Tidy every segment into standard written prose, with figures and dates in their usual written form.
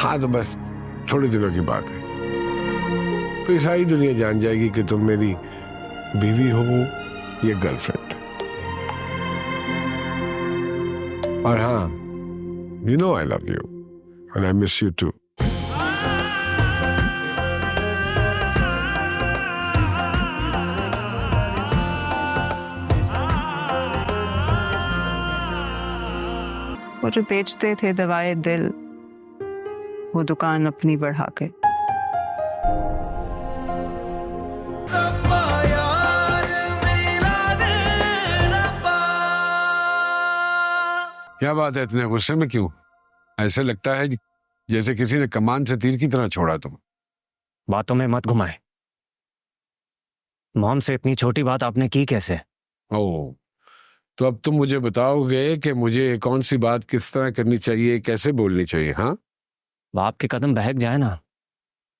हाँ तो बस थोड़े दिनों की बात है, फिर सारी दुनिया जान जाएगी कि तुम मेरी बीवी हो या गर्लफ्रेंड। और हाँ, you know I love you and I miss you too. वो जो बेचते थे दवाए दिल, वो दुकान अपनी बढ़ा के। क्या बात है, इतने गुस्से में क्यों? ऐसे लगता है जैसे किसी ने कमान से तीर की तरह छोड़ा तुम। बातों में मत घुमाए। मॉम से इतनी छोटी बात आपने की कैसे? ओह, तो अब तुम मुझे बताओगे कि मुझे कौन सी बात किस तरह करनी चाहिए, कैसे बोलनी चाहिए? हाँ, बाप के कदम बहक जाए ना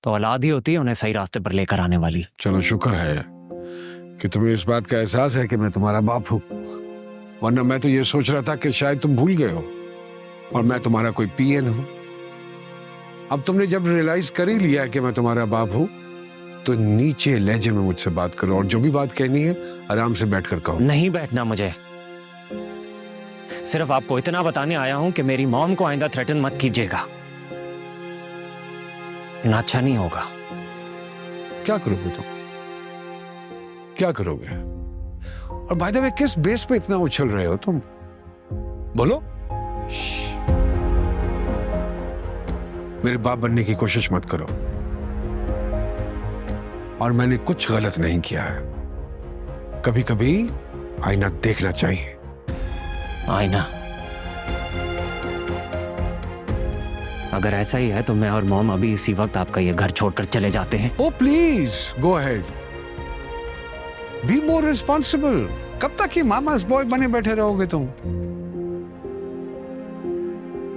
तो औलाद ही होती है उन्हें सही रास्ते पर लेकर आने वाली। चलो शुक्र है कि तुम्हें इस बात का एहसास है कि मैं तुम्हारा बाप हूँ, वरना मैं तो ये सोच रहा था कि शायद तुम भूल गए हो और मैं तुम्हारा कोई पीएन हूँ। अब तुमने जब रियलाइज कर ही लिया कि मैं तुम्हारा बाप हूँ तो नीचे लहजे में मुझसे बात करो और जो भी बात कहनी है आराम से बैठकर कहो। नहीं बैठना मुझे, सिर्फ आपको इतना बताने आया हूं कि मेरी मॉम को आइंदा थ्रेटन मत कीजिएगा, ना अच्छा नहीं होगा। क्या करोगे तुम? क्या करोगे? और बाय द वे किस बेस पे इतना उछल रहे हो तुम? बोलो। मेरे बाप बनने की कोशिश मत करो। और मैंने कुछ गलत नहीं किया है। कभी कभी आईना देखना चाहिए। आईना? अगर ऐसा ही है तो मैं और मॉम अभी इसी वक्त आपका ये घर छोड़कर चले जाते हैं। Oh please go ahead, be more responsible. कब तक ही मामास बॉय बने बैठे रहोगे तुम?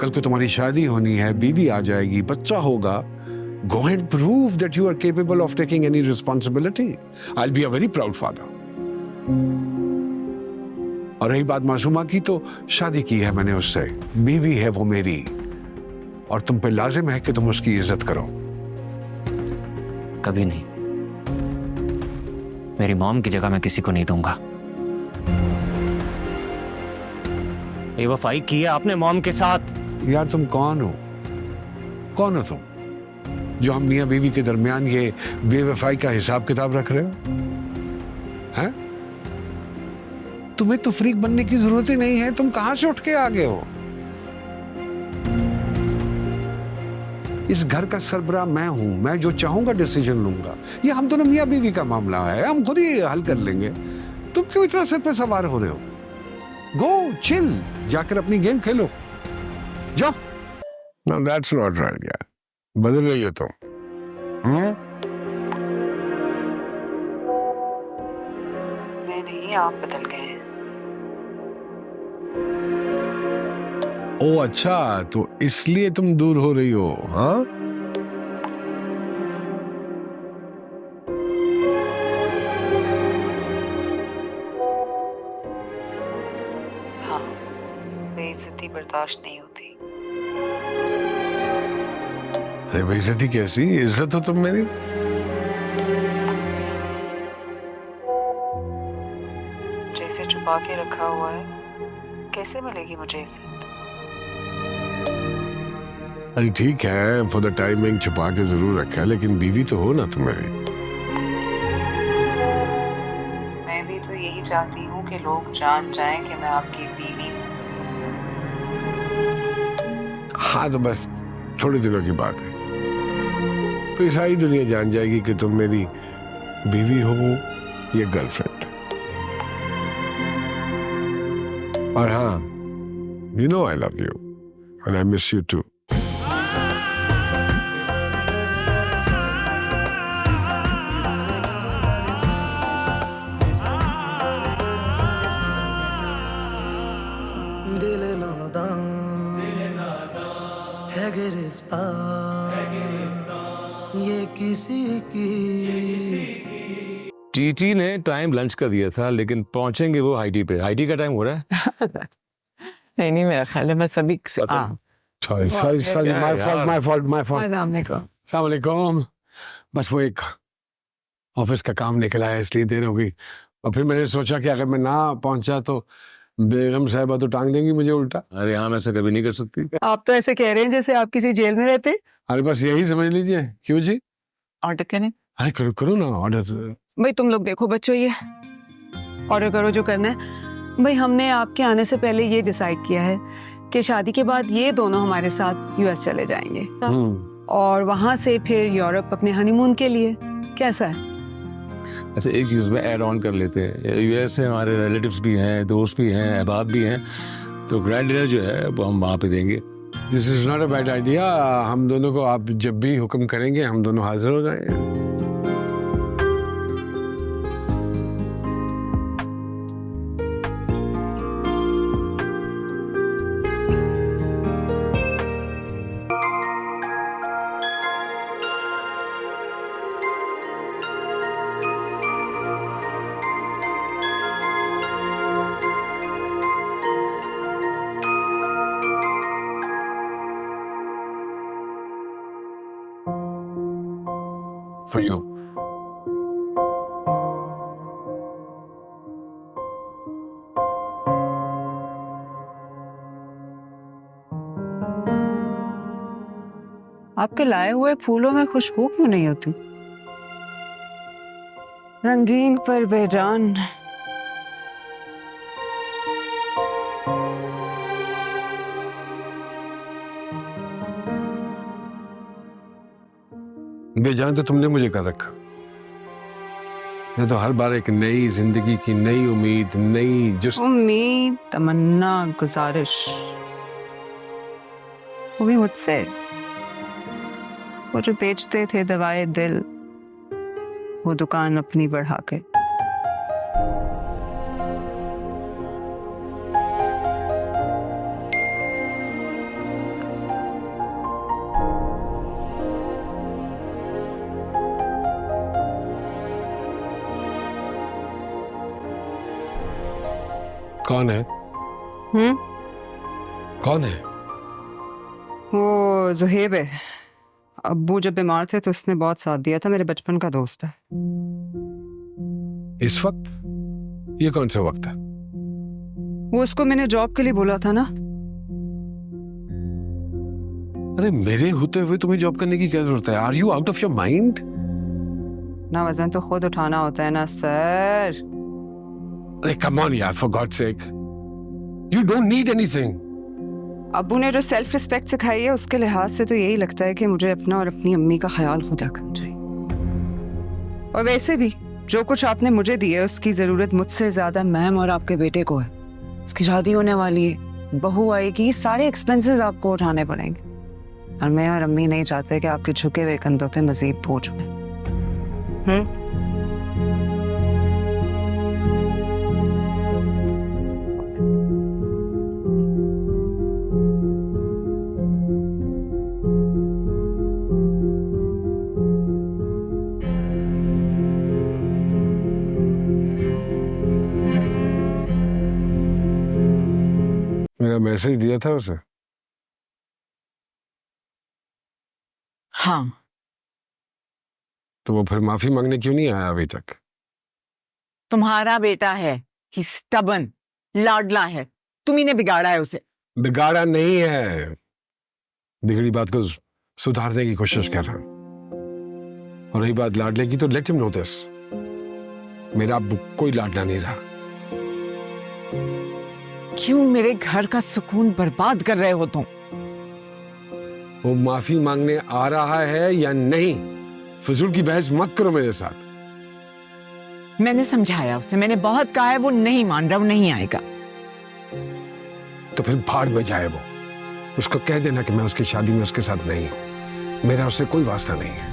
कल को तुम्हारी शादी होनी है, बीवी आ जाएगी, बच्चा होगा। Go and prove that you are capable of taking any responsibility. I'll be a very proud father. और रही बात मासूमा की, तो शादी की है मैंने उससे, बीवी है वो मेरी, और तुम पे लाजिम है कि तुम उसकी इज्जत करो। कभी नहीं। मेरी मॉम की जगह मैं किसी को नहीं दूंगा। बेवफाई की है आपने मॉम के साथ। यार तुम कौन हो? कौन हो तुम जो हम मियां बीवी के दरमियान ये बेवफाई का हिसाब किताब रख रहे हो? हैं? तुम्हें तो फ्रीक बनने की जरूरत ही नहीं है। तुम कहां से उठ के आ गए हो? इस घर का सरबराह मैं हूं, मैं जो चाहूंगा डिसीजन लूंगा। ये हम दोनों मियां बीवी का मामला है, हम खुद ही हल कर लेंगे। तुम क्यों इतना सिर पे सवार हो रहे हो? गो चिल, जाकर अपनी गेम खेलो, जाओ। No, that's not right, यार। बदल गई हो तुम। मैं नहीं, आप बदल गए हैं। ओ अच्छा, तो इसलिए तुम दूर हो रही हो? हाँ, हाँ, बेइज्जती बर्दाश्त नहीं होती। अरे बेइज्जती कैसी? इज्जत हो तुम मेरी। जैसे छुपा के रखा हुआ है, कैसे मिलेगी मुझे इज्जत? अरे ठीक है, फॉर द टाइमिंग छुपा के जरूर रखा है, लेकिन बीवी तो हो ना तुम मेरी। मैं भी तो यही चाहती हूँ कि लोग जान जाएं कि मैं आपकी बीवी हूँ। हाँ तो बस थोड़े दिनों की बात है, फिर सारी दुनिया जान जाएगी कि तुम मेरी बीवी हो या गर्लफ्रेंड। और हाँ, you know I love you and I miss you too. दिल नादान है गिरफ्तार ये किसी की। टीटी ने टाइम लंच का दिया था, लेकिन पहुंचेंगे वो हाईटी पे। हाईटी का टाइम हो रहा है। नहीं मेरा ख्याल है बस अभी। सॉरी माय फॉल्ट वालेकुम। अस्सलाम वालेकुम। बस वो एक ऑफिस का काम निकला है इसलिए देर हो गई, और फिर मैंने सोचा कि अगर मैं ना पहुंचा तो बेगम साहिबा तो टांग देंगी मुझे उल्टा। अरे हम ऐसा कभी नहीं कर सकती। आप तो ऐसे कह रहे हैं जैसे आप किसी जेल में रहते। अरे बस यही समझ लीजिए। क्यों जी? ऑर्डर करें? अरे करो करो ना ऑर्डर। भाई तुम लोग देखो बच्चों, ये ऑर्डर करो जो करना है। भाई हमने आपके आने से पहले ये डिसाइड किया है कि शादी के बाद ये दोनों हमारे साथ यूएस चले जाएंगे और वहां से फिर यूरोप अपने हनीमून के लिए। कैसा है? ऐसे एक चीज में ऐड ऑन कर लेते हैं, यूएस से हमारे रिलेटिव्स भी हैं, दोस्त भी हैं, अहबाब भी हैं, तो ग्रैंड डिनर जो है वो हम वहाँ पे देंगे। This is not a bad idea. हम दोनों को आप जब भी हुक्म करेंगे हम दोनों हाजिर हो जाएंगे। For you. आपके लाए हुए फूलों में खुशबू क्यों नहीं होती? रंगीन पर बेजान। बेजान तो तुमने मुझे कर रखा। मैं तो हर बार एक नई जिंदगी की नई उम्मीद, नई उम्मीद, तमन्ना, गुजारिश, वो भी मुझसे। वो जो बेचते थे दवाए दिल, वो दुकान अपनी बढ़ा के। कौन है? कौन है? वो जुहेब है। अब्बू जब बीमार थे तो उसने बहुत साथ दिया था, मेरे बचपन का दोस्त है। इस वक्त? ये कौन सा वक्त है? वो उसको मैंने जॉब के लिए बोला था ना। अरे मेरे होते हुए तुम्हें जॉब करने की क्या जरूरत है? Are you out of your mind? ना वजन तो खुद उठाना होता है ना सर। अरे कम ऑन यार, for God sake, you don't need anything. अब्बू ने जो सेल्फ रिस्पेक्ट सिखाई है उसके लिहाज से तो यही लगता है कि मुझे अपना और अपनी अम्मी का ख्याल खुद रखना चाहिए। और वैसे भी जो कुछ आपने मुझे दिया उसकी जरूरत मुझसे ज्यादा मैम और आपके बेटे को है। उसकी शादी होने वाली है, बहू आएगी, सारे एक्सपेंसेस आपको उठाने पड़ेंगे, और मैं और अम्मी नहीं चाहते कि आपके झुके हुए कंधों पे मजीद बोझ हो। मेरा मैसेज दिया था उसे? हाँ। तो वो फिर माफी मांगने क्यों नहीं आया अभी तक? तुम्हारा बेटा है, ही स्टबन, लाडला है, तुम्ही ने बिगाड़ा है उसे। बिगाड़ा नहीं है, बिगड़ी बात को सुधारने की कोशिश कर रहा हूं। और रही बात लाडले की, तो लेट हिम नो दिस, मेरा अब कोई लाडला नहीं रहा। क्यों मेरे घर का सुकून बर्बाद कर रहे हो तुम? वो माफी मांगने आ रहा है या नहीं, फजूल की बहस मत करो मेरे साथ। मैंने समझाया उसे, मैंने बहुत कहा है, वो नहीं मान रहा, वो नहीं आएगा। तो फिर भाड़ में जाए वो। उसको कह देना कि मैं उसकी शादी में उसके साथ नहीं हूं, मेरा उससे कोई वास्ता नहीं है।